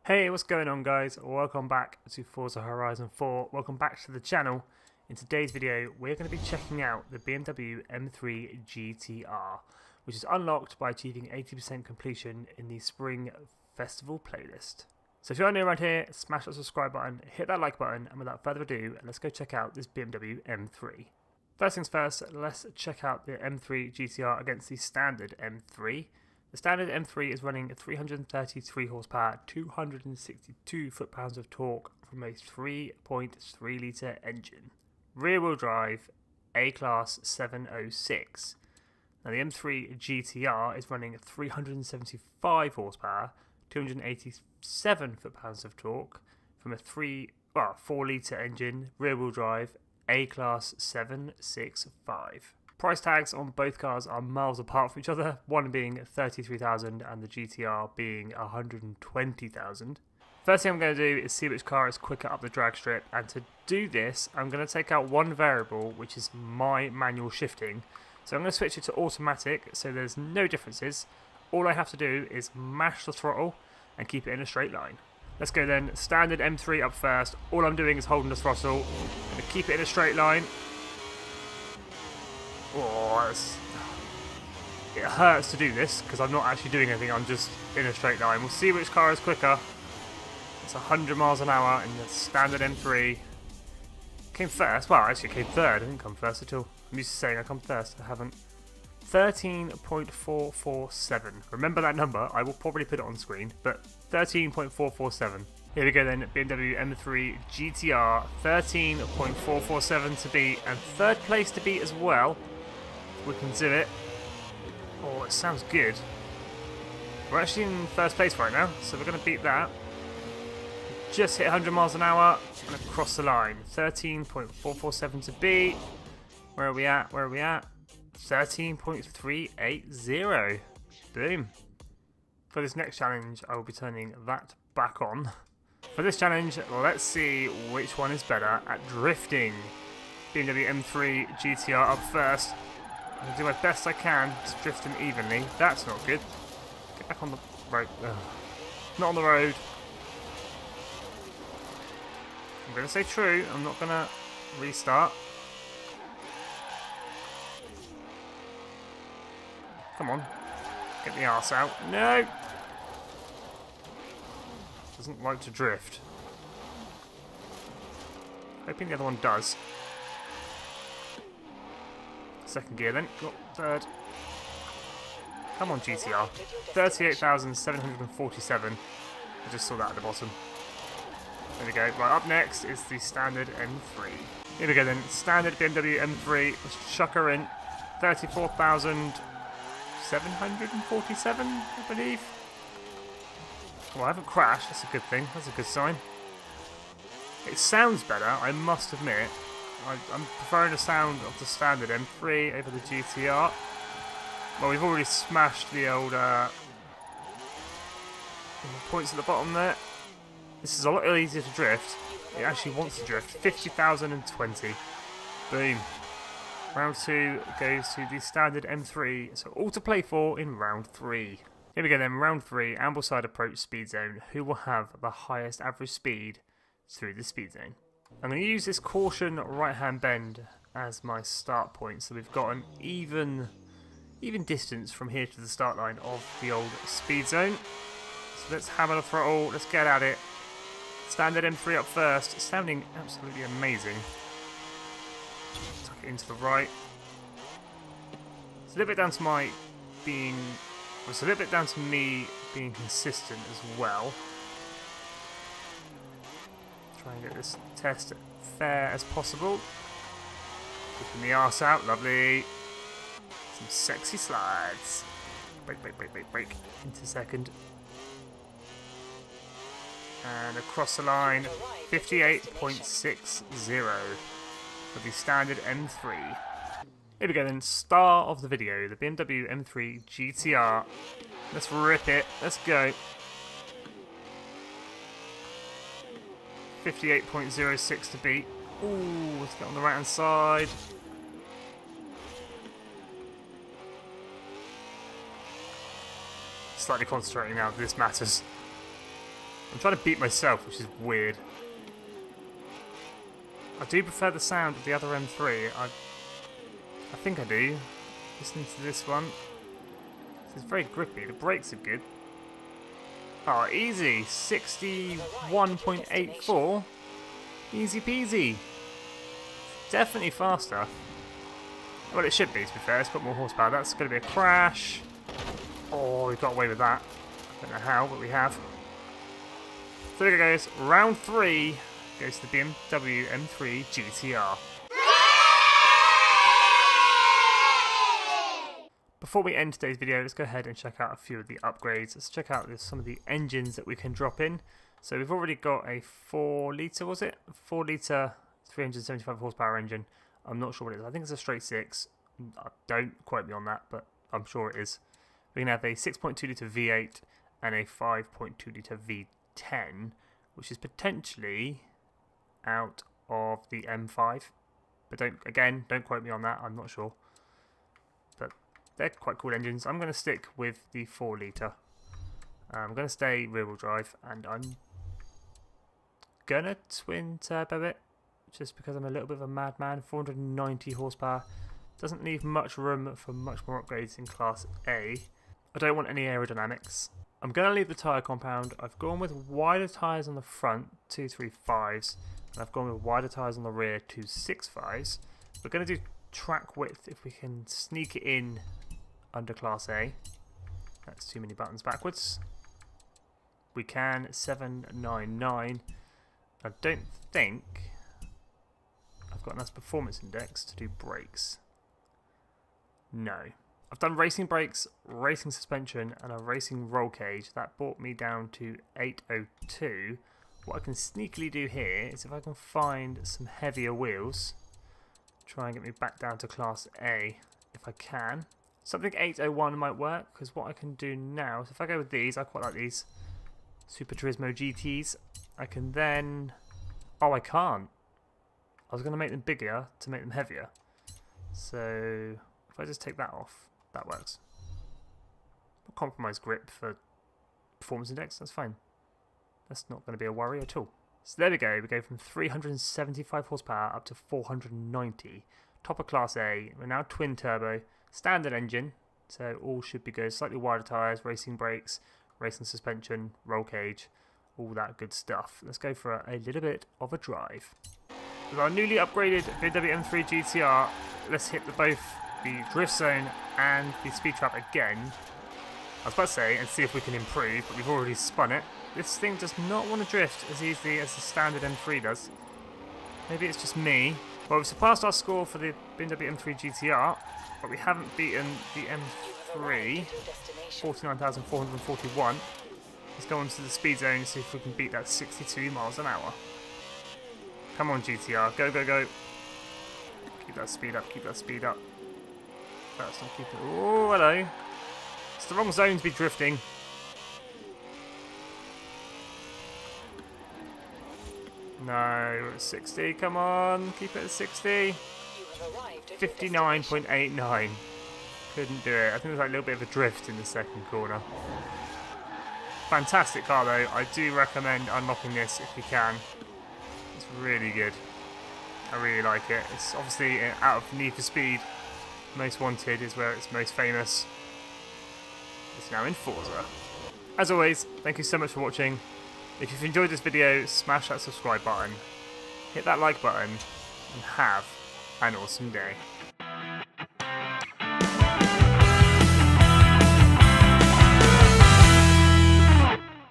Hey, what's going on guys? Welcome back to Forza Horizon 4. Welcome back to the channel. In today's video, we're going to be checking out the BMW M3 GTR, which is unlocked by achieving 80% completion in the Spring Festival playlist. So if you're new around here, smash that subscribe button, hit that like button, and without further ado, let's go check out this BMW M3. First things first, let's check out the M3 GTR against the standard M3. The standard M3 is running 333 horsepower, 262 foot-pounds of torque from a 3.3 litre engine. Rear-wheel drive, A-Class 706. Now the M3 GTR is running 375 horsepower, 287 foot-pounds of torque from a 4 litre engine, rear-wheel drive, A-Class 765. Price tags on both cars are miles apart from each other, one being 33,000 and the GTR being 120,000. First thing I'm going to do is see which car is quicker up the drag strip, and to do this I'm going to take out one variable, which is my manual shifting. So I'm going to switch it to automatic so there's no differences. All I have to do is mash the throttle and keep it in a straight line. Let's go then, standard M3 up first. All I'm doing is holding the throttle and keep it in a straight line. Oh, it hurts to do this because I'm not actually doing anything, I'm just in a straight line. We'll see which car is quicker. It's 100 miles an hour in the standard M3. Came first, well actually it came third, I didn't come first at all. I'm used to saying I come first, I haven't. 13.447, remember that number, I will probably put it on screen, but 13.447. Here we go then, BMW M3 GTR, 13.447 to beat, and third place to beat as well. We can do it. Oh, it sounds good. We're actually in first place right now, so we're going to beat that. Just hit 100 miles an hour and across the line. 13.447 to beat. Where are we at? 13.380. Boom. For this next challenge, I will be turning that back on. For this challenge, let's see which one is better at drifting. BMW M3 GTR up first. I'm going to do my best I can to drift them evenly. That's not good. Get back on the road. Ugh. Not on the road. I'm going to say true. I'm not going to restart. Come on. Get the arse out. No! Doesn't like to drift. Hoping the other one does. Second gear then, got third. Come on GTR. 38,747. I just saw that at the bottom. There we go. Right, up next is the standard M3. Here we go then, standard BMW M3. Let's chuck her in. 34,747, I believe. Well, I haven't crashed, that's a good thing, that's a good sign. It sounds better, I must admit. I'm preferring the sound of the standard M3 over the GTR. Well, we've already smashed the old points at the bottom there. This is a lot easier to drift. It actually wants to drift. 50,020. Boom. Round 2 goes to the standard M3, so all to play for in round 3. Here we go then, round 3, Ambleside approach speed zone. Who will have the highest average speed through the speed zone? I'm going to use this caution right hand bend as my start point, so we've got an even distance from here to the start line of the old speed zone. So let's hammer the throttle, let's get at it. Standard M3 up first, sounding absolutely amazing. Tuck it into the right. It's a little bit down to my being... It's a little bit down to me being consistent as well. Try and get this test fair as possible. Keeping the arse out, lovely. Some sexy slides. Brake. Into second. And across the line, 58.60 for the standard M3. Here we go then, star of the video, the BMW M3 GTR. Let's rip it, let's go. 58.06 to beat. Ooh, let's get on the right hand side. Slightly concentrating now, this matters. I'm trying to beat myself, which is weird. I do prefer the sound of the other M3. I think I do. Listening to this one. This is very grippy. The brakes are good. Oh, easy. 61.84. Easy peasy. Definitely faster. Well, it should be, to be fair. It's got more horsepower. That's going to be a crash. Oh, we got away with that. I don't know how, but we have. So there it goes. Round 3 goes to the BMW M3 GTR. Before we end today's video, let's go ahead and check out a few of the upgrades. Let's check out some of the engines that we can drop in. So we've already got a 4 litre, was it? 4 litre, 375 horsepower engine. I'm not sure what it is. I think it's a straight 6. Don't quote me on that, but I'm sure it is. We can have a 6.2 litre V8 and a 5.2 litre V10, which is potentially out of the M5. But don't quote me on that. I'm not sure. But they're quite cool engines. I'm going to stick with the 4 litre. I'm going to stay rear wheel drive, and I'm going to twin turbo it, just because I'm a little bit of a madman. 490 horsepower. Doesn't leave much room for much more upgrades in Class A. I don't want any aerodynamics. I'm going to leave the tyre compound. I've gone with wider tyres on the front, 235s, and I've gone with wider tyres on the rear, 265s. We're going to do track width if we can sneak it in under Class A. That's too many buttons backwards. We can, 799. I don't think I've got enough performance index to do brakes. No. I've done racing brakes, racing suspension, and a racing roll cage. That brought me down to 802. What I can sneakily do here is if I can find some heavier wheels, try and get me back down to Class A if I can. Something 801 might work, because what I can do now is if I go with these, I quite like these Super Turismo GTs. I can then... Oh, I can't. I was going to make them bigger to make them heavier. So if I just take that off, that works. Compromise grip for performance index, that's fine. That's not going to be a worry at all. So there we go. We go from 375 horsepower up to 490. Top of Class A. We're now twin turbo. Standard engine. So all should be good. Slightly wider tyres, racing brakes, racing suspension, roll cage, all that good stuff. Let's go for a little bit of a drive. With our newly upgraded BMW M3 GTR, let's hit both the drift zone and the speed trap again. I was about to say, and see if we can improve, but we've already spun it. This thing does not want to drift as easily as the standard M3 does. Maybe it's just me. Well, we've surpassed our score for the BMW M3 GTR, but we haven't beaten the M3, 49,441. Let's go on to the speed zone and see if we can beat that 62 miles an hour. Come on, GTR. Go, go, go. Keep that speed up, keep that speed up. That's not keeping... Oh, hello. It's the wrong zone to be drifting. No, we're at 60. Come on, keep it at 60. 59.89. Couldn't do it. I think there's like a little bit of a drift in the second corner. Fantastic car though. I do recommend unlocking this if you can. It's really good. I really like it. It's obviously out of Need for Speed. Most Wanted is where it's most famous. It's now in Forza. As always, thank you so much for watching. If you've enjoyed this video, smash that subscribe button, hit that like button, and have an awesome day.